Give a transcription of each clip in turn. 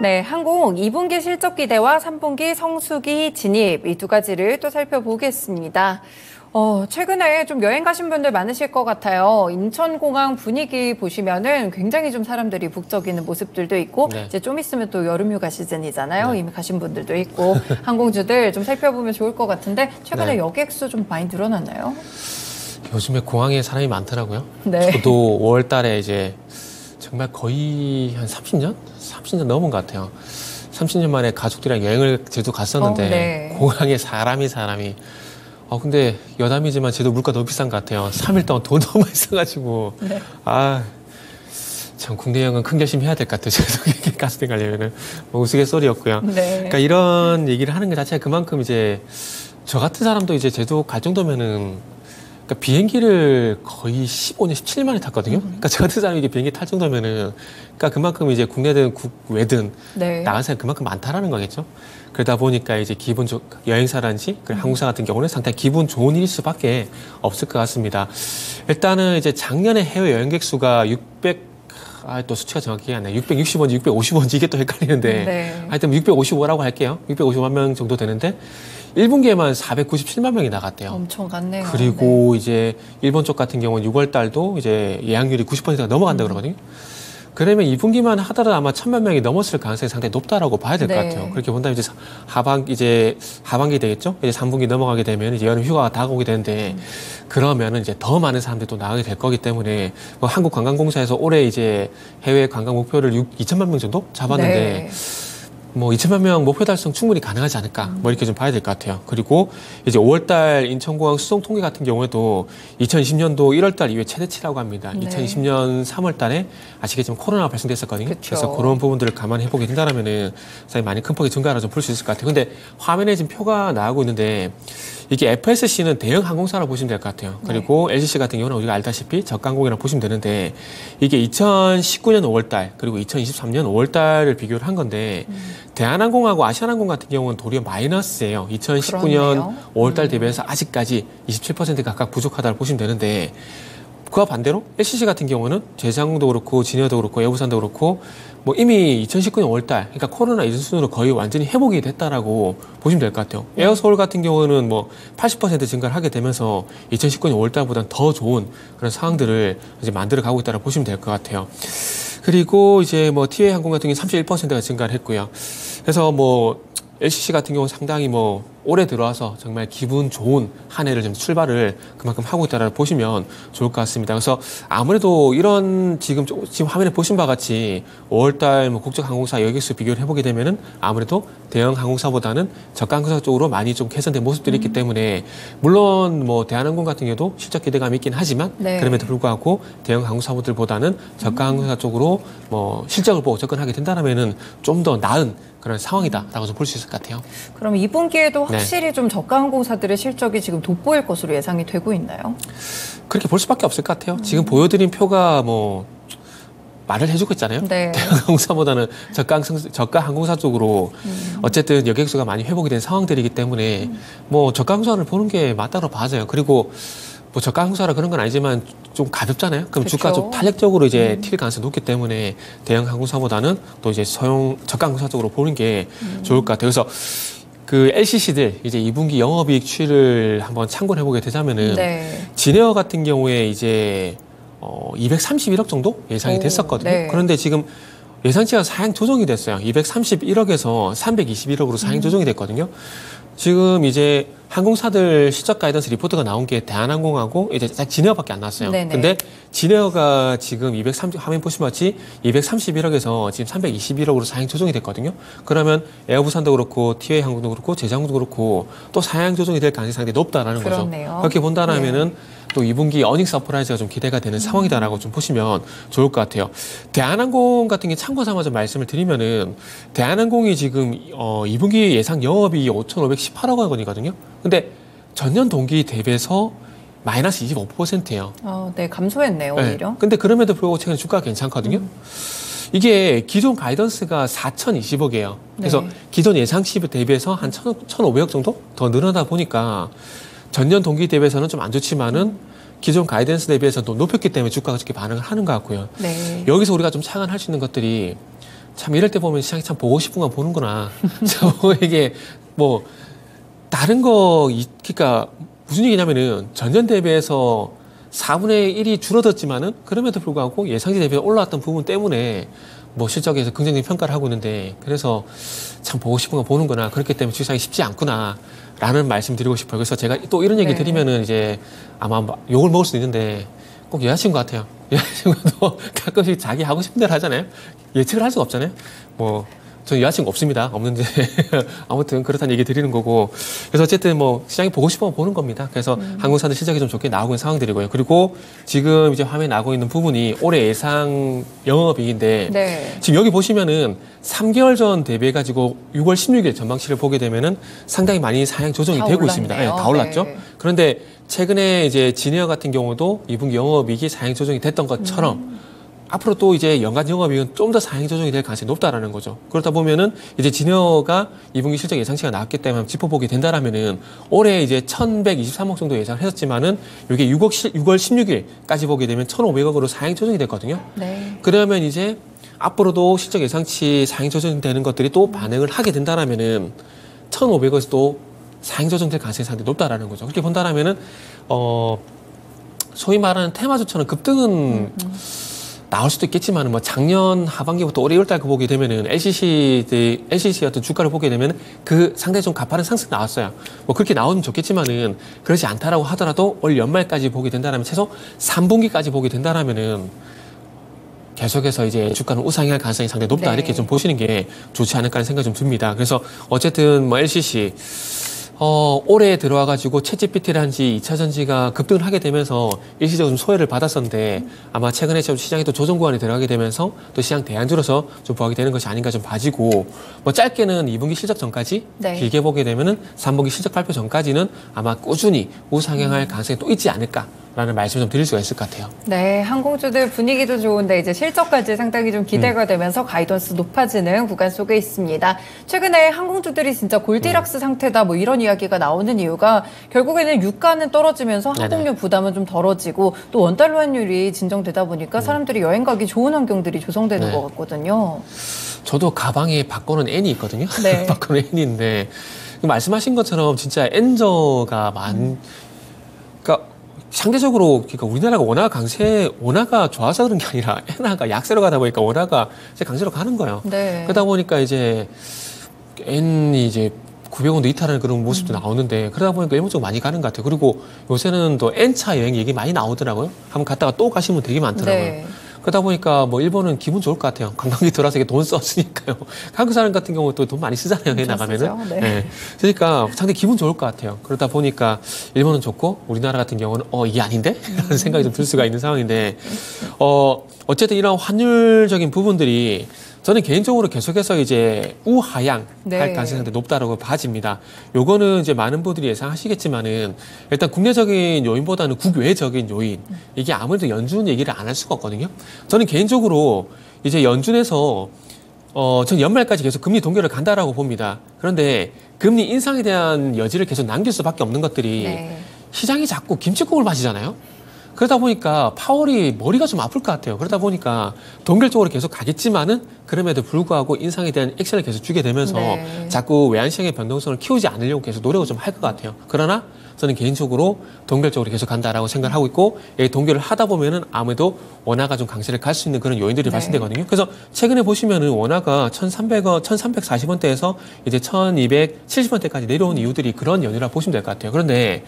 네, 항공 2분기 실적 기대와 3분기 성수기 진입 이 두 가지를 또 살펴보겠습니다. 최근에 좀 여행 가신 분들 많으실 것 같아요. 인천공항 분위기 보시면은 굉장히 좀 사람들이 북적이는 모습들도 있고, 네. 이제 좀 있으면 또 여름휴가 시즌이잖아요. 네. 이미 가신 분들도 있고, 항공주들 좀 살펴보면 좋을 것 같은데, 최근에 네. 여객 수 좀 많이 늘어났나요? 요즘에 공항에 사람이 많더라고요. 네. 저도 5월 달에 이제 정말 거의 한 30년? 30년 넘은 것 같아요. 30년 만에 가족들이랑 여행을 제주 갔었는데 네. 공항에 사람이 근데 여담이지만 제도 물가 너무 비싼 것 같아요. 3일 동안 돈 너무 많이 써가지고 네. 참 국내 여행은 큰 결심 해야 될 것 같아요. 제도 갔을 때 가려면은 뭐 우스갯소리였고요. 네. 그러니까 이런 얘기를 하는 것 자체가 그만큼 이제 저 같은 사람도 이제 제도 갈 정도면은 그러니까 비행기를 거의 15년, 17년 만에 탔거든요. 그러니까 저 같은 사람이 이게 비행기 탈 정도면은, 그러니까 그만큼 이제 국내든 국외든 네. 나간 사람이 그만큼 많다라는 거겠죠. 그러다 보니까 이제 여행사라든지 항공사 같은 경우는 상당히 기분 좋은 일일 수밖에 없을 것 같습니다. 일단은 이제 작년에 해외 여행객 수가 또 수치가 정확히 안 나요. 660원인지 650원인지 이게 또 헷갈리는데. 네. 하여튼 655라고 할게요. 650만 명 정도 되는데 1분기에만 497만 명이 나갔대요. 엄청 갔네요. 그리고 이제 일본 쪽 같은 경우는 6월 달도 이제 예약률이 90%가 넘어간다 그러거든요. 그러면 2분기만 하더라도 아마 1,000만 명이 넘었을 가능성이 상당히 높다라고 봐야 될 것 네. 같아요. 그렇게 본다면 이제 하반기 되겠죠? 이제 3분기 넘어가게 되면 이제 여름 휴가가 다가오게 되는데 그러면은 이제 더 많은 사람들이 또 나가게 될 거기 때문에 뭐 한국관광공사에서 올해 이제 해외 관광 목표를 2천만 명 정도 잡았는데 네. 뭐 2천만 명 목표 달성 충분히 가능하지 않을까 뭐 이렇게 좀 봐야 될 것 같아요. 그리고 이제 5월달 인천공항 수송 통계 같은 경우에도 2020년도 1월달 이후에 최대치라고 합니다. 네. 2020년 3월달에 아시겠지만 코로나가 발생됐었거든요. 그쵸. 그래서 그런 부분들을 감안해 보게 된다면은 상당히 많이 큰 폭의 증가라 좀 볼 수 있을 것 같아요. 근데 화면에 지금 표가 나오고 있는데 이게 FSC는 대형 항공사라고 보시면 될 것 같아요. 그리고 LCC 같은 경우는 우리가 알다시피 저가항공이라고 보시면 되는데 이게 2019년 5월달 그리고 2023년 5월달을 비교를 한 건데 대한항공하고 아시아나항공 같은 경우는 도리어 마이너스예요. 2019년 그렇네요. 5월달 대비해서 아직까지 27% 각각 부족하다고 보시면 되는데 그와 반대로 LCC 같은 경우는 제주항공도 그렇고 진해도 그렇고 에어부산도 그렇고 뭐 이미 2019년 5월달 그러니까 코로나 이전 수준으로 거의 완전히 회복이 됐다라고 보시면 될 것 같아요. 에어서울 같은 경우는 뭐 80% 증가를 하게 되면서 2019년 5월달보다는 더 좋은 그런 상황들을 이제 만들어 가고 있다고 보시면 될 것 같아요. 그리고 이제 뭐 TA 항공 같은 경우 31%가 증가를 했고요. 그래서 뭐 LCC 같은 경우 상당히 뭐 올해 들어와서 정말 기분 좋은 한 해를 좀 출발을 그만큼 하고 있다라고 보시면 좋을 것 같습니다. 그래서 아무래도 이런 지금 화면에 보신 바와 같이 5월달 뭐 국적항공사 여객수 비교를 해보게 되면은 아무래도 대형 항공사보다는 저가 항공사 쪽으로 많이 좀 개선된 모습들이 있기 때문에 물론 뭐 대한항공 같은 경우도 실적 기대감이 있긴 하지만 네. 그럼에도 불구하고 대형 항공사들보다는 저가 항공사 쪽으로 뭐 실적을 보고 접근하게 된다면은 좀 더 나은 그런 상황이다라고 좀 볼 수 있을 것 같아요. 그럼 2분기에도 네. 확실히 좀 저가 항공사들의 실적이 지금 돋보일 것으로 예상이 되고 있나요? 그렇게 볼 수밖에 없을 것 같아요. 지금 보여드린 표가 뭐 말을 해주고 있잖아요. 네. 대형 항공사보다는 저가 항공사 쪽으로 어쨌든 여객수가 많이 회복이 된 상황들이기 때문에 뭐 저가 항공사를 보는 게 맞다고 봐져요. 그리고 뭐 저가 항공사라 그런 건 아니지만 좀 가볍잖아요. 그럼 그쵸. 주가 좀 탄력적으로 이제 튈 가능성이 높기 때문에 대형 항공사보다는 또 이제 저가 항공사 쪽으로 보는 게 좋을 것 같아요. 그래서 그 LCC들 이제 2분기 영업이익 추이를 한번 참고를 해보게 되자면은 네. 진에어 같은 경우에 이제 231억 정도 예상이 됐었거든요. 네. 그런데 지금 예상치가 사행 조정이 됐어요. 231억에서 321억으로 사행 조정이 됐거든요. 지금 이제 항공사들 실적 가이던스 리포트가 나온 게 대한항공하고 이제 진에어밖에 안 나왔어요. 네네. 근데 진에어가 지금 화면 보시면 같이 231억에서 지금 321억으로 사행 조정이 됐거든요. 그러면 에어부산도 그렇고 티웨이 항공도 그렇고 제주항공도 그렇고 또 사행 조정이 될 가능성이 상당히 높다라는 그렇네요. 거죠. 그렇게 본다면은 또 2분기 어닝 서프라이즈가 좀 기대가 되는 상황이다라고 좀 보시면 좋을 것 같아요. 대한항공 같은 게 참고 삼아서 말씀을 드리면은 대한항공이 지금 2분기 예상 영업이 5,518억 원이거든요. 근데 전년 동기 대비해서 마이너스 25%예요. 네, 감소했네요, 오히려. 네. 근데 그럼에도 불구하고 최근 주가가 괜찮거든요. 이게 기존 가이던스가 4,020억이에요. 그래서 네. 기존 예상치 대비해서 한 1,500억 정도 더 늘어나다 보니까 전년 동기 대비해서는 좀 안 좋지만은 기존 가이던스 대비해서 또 높였기 때문에 주가가 그렇게 반응을 하는 것 같고요. 네. 여기서 우리가 좀 착안할 수 있는 것들이 참 이럴 때 보면 시장이 참 보고 싶은 건 보는구나. 이게 뭐 다른 거 그러니까 무슨 얘기냐면은 전년 대비해서 4분의 1이 줄어들었지만은 그럼에도 불구하고 예상치 대비 올라왔던 부분 때문에 뭐 실적에서 긍정적인 평가를 하고 있는데 그래서 참 보고 싶은 거 보는구나. 그렇기 때문에 주식시장이 쉽지 않구나. 라는 말씀 드리고 싶어요. 그래서 제가 또 이런 얘기 드리면은 이제 아마 욕을 먹을 수도 있는데 꼭 여자친구 같아요. 여자친구도 가끔씩 자기 하고 싶은 대로 하잖아요. 예측을 할 수가 없잖아요. 뭐 저는 여자친구 없습니다. 없는데 아무튼 그렇다는 얘기 드리는 거고 그래서 어쨌든 뭐 시장이 보고 싶으면 보는 겁니다. 그래서 항공사들 실적이 좀 좋게 나오고 있는 상황들이고요. 그리고 지금 이제 화면에 나오고 있는 부분이 올해 예상 영업이익인데 네. 지금 여기 보시면은 3개월 전 대비해가지고 6월 16일 전망치를 보게 되면은 상당히 많이 상향 조정이 되고 올랐네요. 있습니다. 네, 다 올랐죠. 네. 그런데 최근에 이제 진에어 같은 경우도 2분기 영업이익이 상향 조정이 됐던 것처럼 앞으로 또 이제 연간 영업이익은 좀 더 상향 조정이 될 가능성이 높다라는 거죠. 그렇다 보면은 이제 진에어가 2분기 실적 예상치가 나왔기 때문에 짚어보게 된다라면은 올해 이제 1,123억 정도 예상을 했었지만은 이게 6월 16일까지 보게 되면 1,500억으로 상향 조정이 됐거든요. 네. 그러면 이제 앞으로도 실적 예상치 상향 조정되는 것들이 또 반응을 하게 된다라면은 1,500억에서 또 상향 조정될 가능성이 상당히 높다라는 거죠. 그렇게 본다라면은 소위 말하는 테마주처럼 급등은 나올 수도 있겠지만 뭐 작년 하반기부터 올해 1월달 보게 되면은 LCC 어떤 주가를 보게 되면 그 상당히 좀 가파른 상승 나왔어요. 뭐 그렇게 나오면 좋겠지만은 그렇지 않다라고 하더라도 올 연말까지 보게 된다라면 최소 3분기까지 보게 된다라면은 계속해서 이제 주가는 우상향할 가능성이 상당히 높다. 네. 이렇게 좀 보시는 게 좋지 않을까 하는 생각이 좀 듭니다. 그래서 어쨌든 뭐 LCC 올해 들어와가지고 챗GPT라든지 2차 전지가 급등을 하게 되면서 일시적으로 좀 소외를 받았었는데 아마 최근에 좀 시장이 또 조정 구간에 들어가게 되면서 또 시장 대안주로서 좀 부각이 되는 것이 아닌가 좀 봐지고 뭐 짧게는 2분기 실적 전까지 네. 길게 보게 되면은 3분기 실적 발표 전까지는 아마 꾸준히 우상향할 가능성이 또 있지 않을까. 라는 말씀을 좀 드릴 수가 있을 것 같아요. 네, 항공주들 분위기도 좋은데 이제 실적까지 상당히 좀 기대가 되면서 가이던스 높아지는 구간 속에 있습니다. 최근에 항공주들이 진짜 골디락스 상태다 뭐 이런 이야기가 나오는 이유가 결국에는 유가는 떨어지면서 항공료 부담은 좀 덜어지고 또 원달러 환율이 진정되다 보니까 사람들이 여행 가기 좋은 환경들이 조성되는 것 같거든요. 저도 가방에 바꿔놓은 N이 있거든요. 네. 바꿔놓은 N인데 말씀하신 것처럼 진짜 N저가 그러니까 상대적으로 그러니까 우리나라가 원화가 좋아서 그런 게 아니라 엔화가 약세로 가다 보니까 원화가 이제 강세로 가는 거예요. 네. 그러다 보니까 이제 N이 이제 900원도 이탈하는 그런 모습도 나오는데 그러다 보니까 일본적으로 많이 가는 것 같아요. 그리고 요새는 또 N차 여행 얘기 많이 나오더라고요. 한번 갔다가 또 가시는 분 되게 많더라고요. 네. 그러다 보니까 뭐 일본은 기분 좋을 것 같아요. 관광객 들어와서 돈 썼으니까요. 한국 사람 같은 경우 또 돈 많이 쓰잖아요. 해 나가면은. 네. 네. 그러니까 상당히 기분 좋을 것 같아요. 그러다 보니까 일본은 좋고 우리나라 같은 경우는 이게 아닌데? 라는 생각이 좀 들 수가 있는 상황인데 어쨌든 이런 환율적인 부분들이 저는 개인적으로 계속해서 이제 우하향 네. 할 가능성이 높다라고 봐집니다. 요거는 이제 많은 분들이 예상하시겠지만은 일단 국내적인 요인보다는 국외적인 요인 이게 아무래도 연준 얘기를 안 할 수가 없거든요. 저는 개인적으로 이제 연준에서 전 연말까지 계속 금리 동결을 간다라고 봅니다. 그런데 금리 인상에 대한 여지를 계속 남길 수밖에 없는 것들이 네. 시장이 자꾸 김치국을 마시잖아요. 그러다 보니까 파월이 머리가 좀 아플 것 같아요. 그러다 보니까 동결 쪽으로 계속 가겠지만은 그럼에도 불구하고 인상에 대한 액션을 계속 주게 되면서 네. 자꾸 외환시장의 변동성을 키우지 않으려고 계속 노력을 좀 할 것 같아요. 그러나 저는 개인적으로 동결 쪽으로 계속 간다라고 생각을 하고 있고 이 동결을 하다 보면은 아무래도 원화가 좀 강세를 갈 수 있는 그런 요인들이 발생되거든요. 그래서 최근에 보시면은 원화가 1,300원, 1,340원대에서 이제 1,270원대까지 내려온 이유들이 그런 연유라 보시면 될 것 같아요. 그런데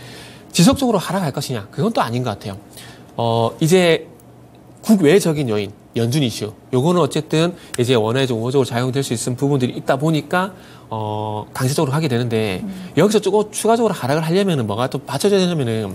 지속적으로 하락할 것이냐? 그건 또 아닌 것 같아요. 이제 국외적인 요인, 연준 이슈. 요거는 어쨌든 이제 원화에 좀 우호적으로 작용될 수 있는 부분들이 있다 보니까, 강세적으로 하게 되는데, 여기서 조금 추가적으로 하락을 하려면은 뭐가 또 받쳐져야 되냐면은,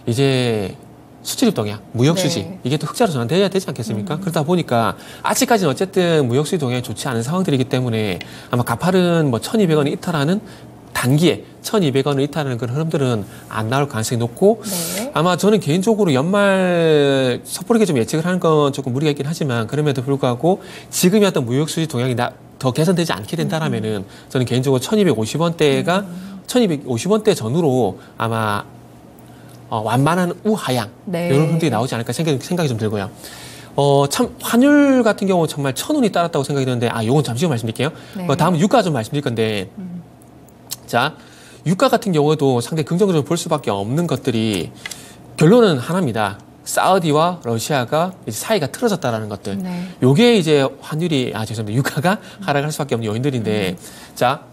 이제 수출입 동향, 무역 수지, 네. 이게 또 흑자로 전환돼야 되지 않겠습니까? 그러다 보니까 아직까지는 어쨌든 무역 수지 동향이 좋지 않은 상황들이기 때문에 아마 가파른 뭐 1,200원을 이탈하는 단기에 1,200원을 이탈하는 그런 흐름들은 안 나올 가능성이 높고 네. 아마 저는 개인적으로 연말 섣부르게 좀 예측을 하는 건 조금 무리가 있긴 하지만 그럼에도 불구하고 지금의 어떤 무역 수지 동향이 더 개선되지 않게 된다라면은 저는 개인적으로 1,250원대가 1,250원대 전후로 아마 완만한 우하향 네. 이런 흐름들이 나오지 않을까 생각이 좀 들고요. 참 환율 같은 경우는 정말 1,000원이 따랐다고 생각이 드는데 요건 잠시 후 말씀드릴게요. 네. 다음은 유가 좀 말씀드릴 건데 자, 유가 같은 경우에도 상당히 긍정적으로 볼 수밖에 없는 것들이 결론은 하나입니다. 사우디와 러시아가 이제 사이가 틀어졌다라는 것들. 네. 요게 이제 환율이 죄송합니다. 유가가 하락할 수밖에 없는 요인들인데 자,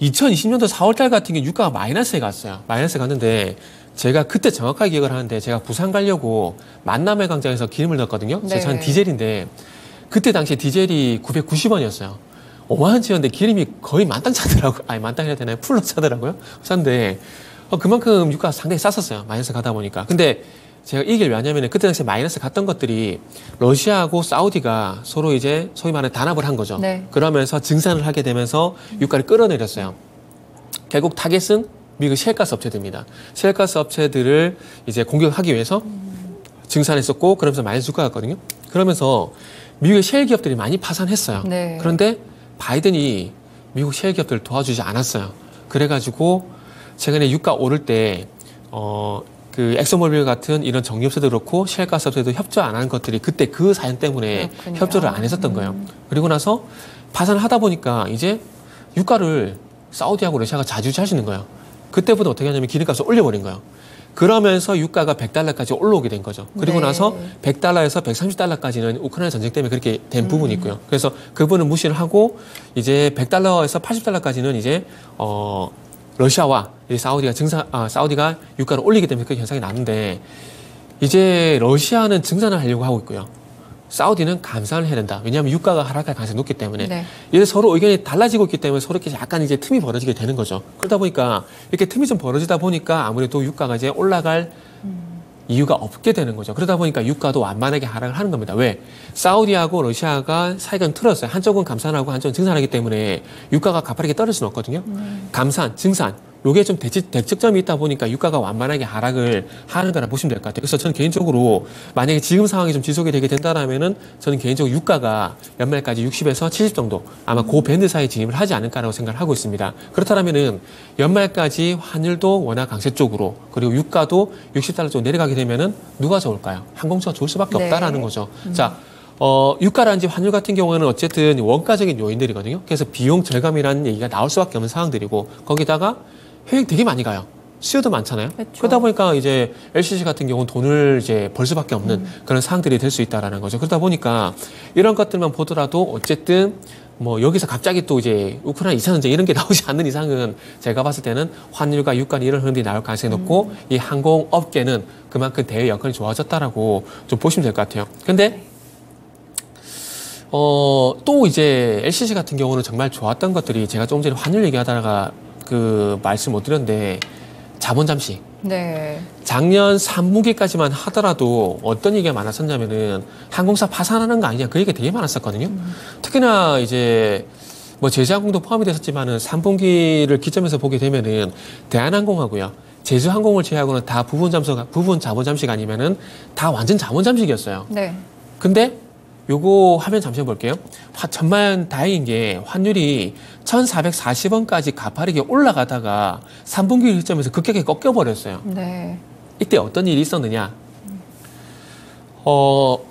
2020년도 4월달 같은 경우 유가가 마이너스에 갔어요. 마이너스에 갔는데 제가 그때 정확하게 기억을 하는데 제가 부산 가려고 만남의 광장에서 기름을 넣었거든요. 네. 저는 디젤인데 그때 당시에 디젤이 990원이었어요. 5만 원치였는데 기름이 거의 만땅 차더라고요. 만땅 해야 되나요? 풀로 차더라고요. 싼데 그만큼 유가가 상당히 쌌었어요. 마이너스 가다 보니까. 근데 제가 이 얘기를 왜 하냐면 그때 당시에 마이너스 갔던 것들이 러시아하고 사우디가 서로 이제 소위 말하는 단합을 한 거죠. 네. 그러면서 증산을 하게 되면서 유가를 끌어내렸어요. 결국 타겟은 미국 셰일가스 업체들입니다. 셰일가스 업체들을 이제 공격하기 위해서 증산했었고 그러면서 마이너스 유가가 갔거든요. 그러면서 미국의 셰일 기업들이 많이 파산했어요. 네. 그런데 바이든이 미국 셰일 기업들을 도와주지 않았어요. 그래가지고 최근에 유가 오를 때 그 엑소모빌 같은 이런 정유업체도 그렇고 셰일가스 업체도 협조 안 한 것들이 그때 그 사연 때문에 그렇군요. 협조를 안 했었던 거예요. 그리고 나서 파산을 하다 보니까 이제 유가를 사우디하고 러시아가 자주할 수 있는 거예요. 그때부터 어떻게 하냐면 기름값을 올려버린 거예요. 그러면서 유가가 100달러까지 올라오게 된 거죠. 그리고 네. 나서 100달러에서 130달러까지는 우크라이나 전쟁 때문에 그렇게 된 부분이 있고요. 그래서 그분은 무시를 하고 이제 100달러에서 80달러까지는 이제 러시아와 이제 사우디가 유가를 올리기 때문에 그 현상이 나는데 이제 러시아는 증산을 하려고 하고 있고요. 사우디는 감산을 해야 된다. 왜냐하면 유가가 하락할 가능성이 높기 때문에. 네. 이제 서로 의견이 달라지고 있기 때문에 서로 이렇게 약간 이제 틈이 벌어지게 되는 거죠. 그러다 보니까 이렇게 틈이 좀 벌어지다 보니까 아무래도 유가가 이제 올라갈 이유가 없게 되는 거죠. 그러다 보니까 유가도 완만하게 하락을 하는 겁니다. 왜? 사우디하고 러시아가 사이가 틀었어요. 한쪽은 감산하고 한쪽은 증산하기 때문에 유가가 가파르게 떨어질 수는 없거든요. 감산, 증산. 요게 좀 대측점이 있다 보니까 유가가 완만하게 하락을 하는 거라 보시면 될 것 같아요. 그래서 저는 개인적으로 만약에 지금 상황이 좀 지속이 되게 된다라면은 저는 개인적으로 유가가 연말까지 60에서 70 정도 아마 그 밴드 사이에 진입을 하지 않을까라고 생각을 하고 있습니다. 그렇다면은 연말까지 환율도 워낙 강세 쪽으로 그리고 유가도 60달러 쪽으로 내려가게 되면은 누가 좋을까요? 항공주가 좋을 수밖에 네. 없다라는 거죠. 자. 유가라든지 환율 같은 경우에는 어쨌든 원가적인 요인들이거든요. 그래서 비용 절감이라는 얘기가 나올 수밖에 없는 상황들이고 거기다가 해외 되게 많이 가요. 수요도 많잖아요. 그렇죠. 그러다 보니까 이제 LCC 같은 경우는 돈을 이제 벌 수밖에 없는 그런 상황들이 될 수 있다라는 거죠. 그러다 보니까 이런 것들만 보더라도 어쨌든 뭐 여기서 갑자기 또 이제 우크라이나 2차 전쟁 이런 게 나오지 않는 이상은 제가 봤을 때는 환율과 유가 이런 흐름들이 나올 가능성이 높고 이 항공업계는 그만큼 대외 여건이 좋아졌다라고 좀 보시면 될 것 같아요. 근데 또 이제 LCC 같은 경우는 정말 좋았던 것들이 제가 조금 전에 환율 얘기하다가 그 말씀 못 드렸는데 자본 잠식. 네. 작년 3분기까지만 하더라도 어떤 얘기가 많았었냐면은 항공사 파산하는 거 아니냐 그 얘기가 되게 많았었거든요. 특히나 이제 뭐 제주항공도 포함이 됐었지만은 3분기를 기점에서 보게 되면은 대한항공하고요. 제주항공을 제외하고는 다 부분 자본 잠식 아니면은 다 완전 자본 잠식이었어요. 네. 근데 요거 화면 잠시 볼게요. 정말 다행인 게 환율이 1,440원까지 가파르게 올라가다가 3분기 시점에서 급격하게 꺾여버렸어요. 네. 이때 어떤 일이 있었느냐?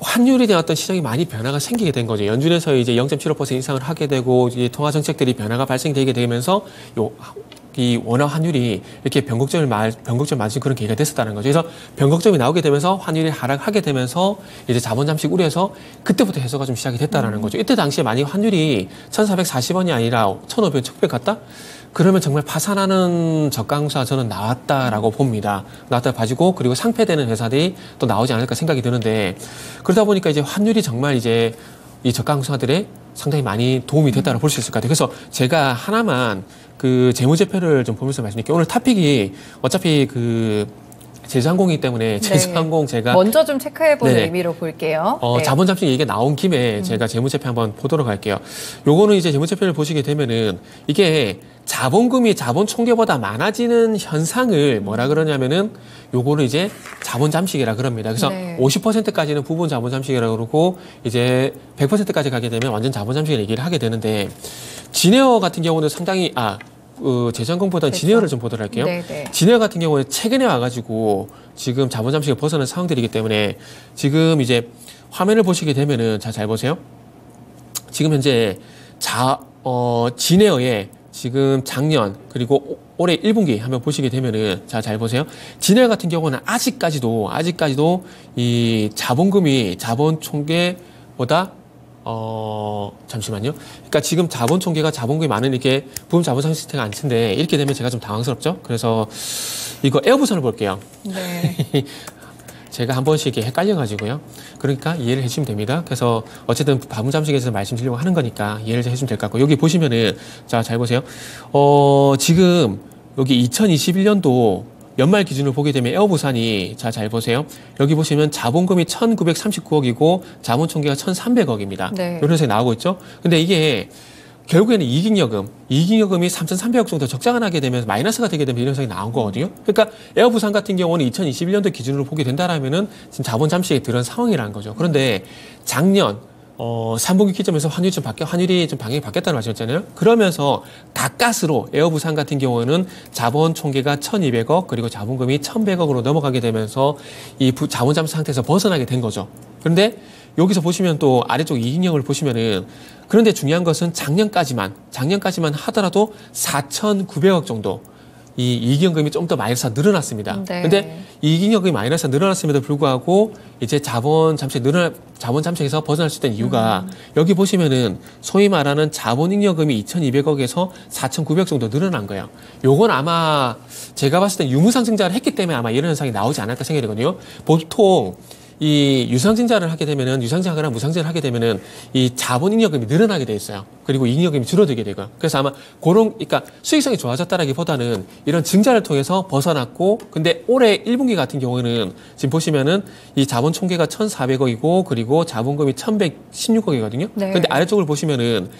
환율에 대한 어떤 시장이 많이 변화가 생기게 된 거죠. 연준에서 이제 0.75% 인상을 하게 되고 이제 통화 정책들이 변화가 발생되게 되면서 이 원화 환율이 이렇게 변곡점을 맞은 그런 계기가 됐었다는 거죠. 그래서 변곡점이 나오게 되면서 환율이 하락하게 되면서 이제 자본 잠식 우려해서 그때부터 해소가 좀 시작이 됐다라는 거죠. 이때 당시에 만약 환율이 1,440원이 아니라 1,500원, 1,900원 갔다? 그러면 정말 파산하는 저가항공사 저는 나왔다라고 봅니다. 나왔다 봐지고 그리고 상폐되는 회사들이 또 나오지 않을까 생각이 드는데 그러다 보니까 이제 환율이 정말 이제 이 저가항공사들의 상당히 많이 도움이 됐다고 볼 수 있을 것 같아요. 그래서 제가 하나만 그 재무제표를 좀 보면서 말씀드릴게요. 오늘 토픽이 어차피 그 제주항공이기 때문에 제주항공 제가 먼저 좀 체크해보는 네. 의미로 볼게요. 네. 자본 잠식 얘기가 나온 김에 제가 재무제표 한번 보도록 할게요. 요거는 이제 재무제표를 보시게 되면은 이게 자본금이 자본 총계보다 많아지는 현상을 뭐라 그러냐면은 요거를 이제 자본 잠식이라 그럽니다. 그래서 네. 50%까지는 부분 자본 잠식이라고 그러고 이제 100%까지 가게 되면 완전 자본 잠식을 얘기를 하게 되는데 진에어 같은 경우는 상당히 제주항공보다는 그렇죠. 진에어를 좀 보도록 할게요. 네네. 진에어 같은 경우에 최근에 와가지고 지금 자본 잠식을 벗어난 상황들이기 때문에 지금 이제 화면을 보시게 되면은 잘 보세요. 지금 현재 진에어의 지금 작년 그리고 올해 1분기 한번 보시게 되면은 잘 보세요. 진에어 같은 경우는 아직까지도 이 자본 총계보다 잠시만요. 그러니까 지금 자본 총계가 자본금이 많은 이렇게 부분 자본 상승 시스템이 안 쓴데 이렇게 되면 제가 좀 당황스럽죠. 그래서 이거 에어부산을 볼게요. 네. 제가 한 번씩 이렇게 헷갈려가지고요. 그러니까 이해를 해주시면 됩니다. 그래서 어쨌든 바문잠식에서 말씀드리려고 하는 거니까 이해를 좀 해주시면 될 것 같고, 여기 보시면은 잘 보세요. 지금 여기 2021년도 연말 기준으로 보게 되면 에어부산이 잘 보세요. 여기 보시면 자본금이 1,939억이고 자본 총계가 1,300억입니다. 네. 이런 식으로 나오고 있죠. 근데 이게 결국에는 이익잉여금이 3,300억 정도 적자가 나게 되면서 마이너스가 되게 되면 이런 현상이 나온 거거든요. 그러니까 에어부산 같은 경우는 2021년도 기준으로 보게 된다라면은 지금 자본 잠식에 들은 상황이라는 거죠. 그런데 작년 3분기 기점에서 환율이 좀 방향이 바뀌었다는 말씀이었잖아요. 그러면서 가까스로 에어부산 같은 경우는 자본 총계가 1,200억 그리고 자본금이 1,100억으로 넘어가게 되면서 이 자본 잠식 상태에서 벗어나게 된 거죠. 그런데 여기서 보시면 또 아래쪽 이익잉여금을 보시면은, 그런데 중요한 것은 작년까지만 하더라도 4,900억 정도 이 이익잉여금이 좀 더 마이너스가 늘어났습니다. 네. 근데 이익잉여금이 마이너스가 늘어났음에도 불구하고 이제 자본 잠식에서 벗어날 수 있는 이유가 여기 보시면은 소위 말하는 자본잉여금이 2,200억에서 4,900억 정도 늘어난 거예요. 요건 아마 제가 봤을 때 유무상증자를 했기 때문에 아마 이런 현상이 나오지 않을까 생각이 되거든요. 보통 이 유상증자를 하게 되면은, 유상증자나 무상증자를 하게 되면은 이 자본잉여금이 늘어나게 돼 있어요. 그리고 이익잉여금이 줄어들게 되고요. 그래서 아마 그러니까 수익성이 좋아졌다라기보다는 이런 증자를 통해서 벗어났고, 근데 올해 1분기 같은 경우에는 지금 보시면은 이 자본 총계가 1,400억이고 그리고 자본금이 1,116억이거든요. 네. 근데 아래쪽을 보시면은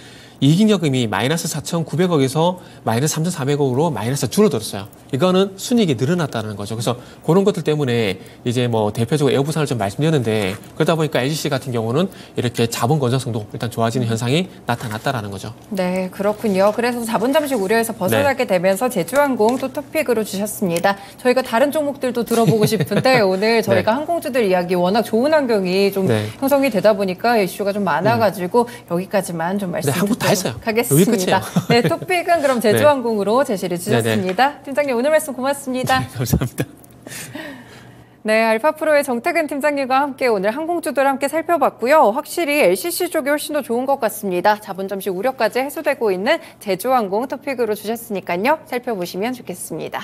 이익잉여금이 마이너스 4,900억에서 마이너스 3,400억으로 마이너스 줄어들었어요. 이거는 순이익이 늘어났다는 거죠. 그래서 그런 것들 때문에 이제 뭐 대표적으로 에어부산을 좀 말씀드렸는데, 그러다 보니까 LGC 같은 경우는 이렇게 자본 건전성도 일단 좋아지는 현상이 나타났다라는 거죠. 네, 그렇군요. 그래서 자본 잠식 우려에서 벗어나게 되면서 제주항공 또 토픽으로 주셨습니다. 저희가 다른 종목들도 들어보고 싶은데 오늘 저희가 항공주들 이야기 워낙 좋은 환경이 좀 형성이 되다 보니까 이슈가 좀 많아가지고 여기까지만 좀 말씀드리도록 하겠습니다. 네, 토픽은 그럼 제주항공으로 제시를 주셨습니다. 팀장님 오늘 말씀 고맙습니다. 네, 감사합니다. 네, 알파프로의 정태근 팀장님과 함께 오늘 항공주들 함께 살펴봤고요. 확실히 LCC 쪽이 훨씬 더 좋은 것 같습니다. 자본 잠식 우려까지 해소되고 있는 제주항공 토픽으로 주셨으니까요. 살펴보시면 좋겠습니다.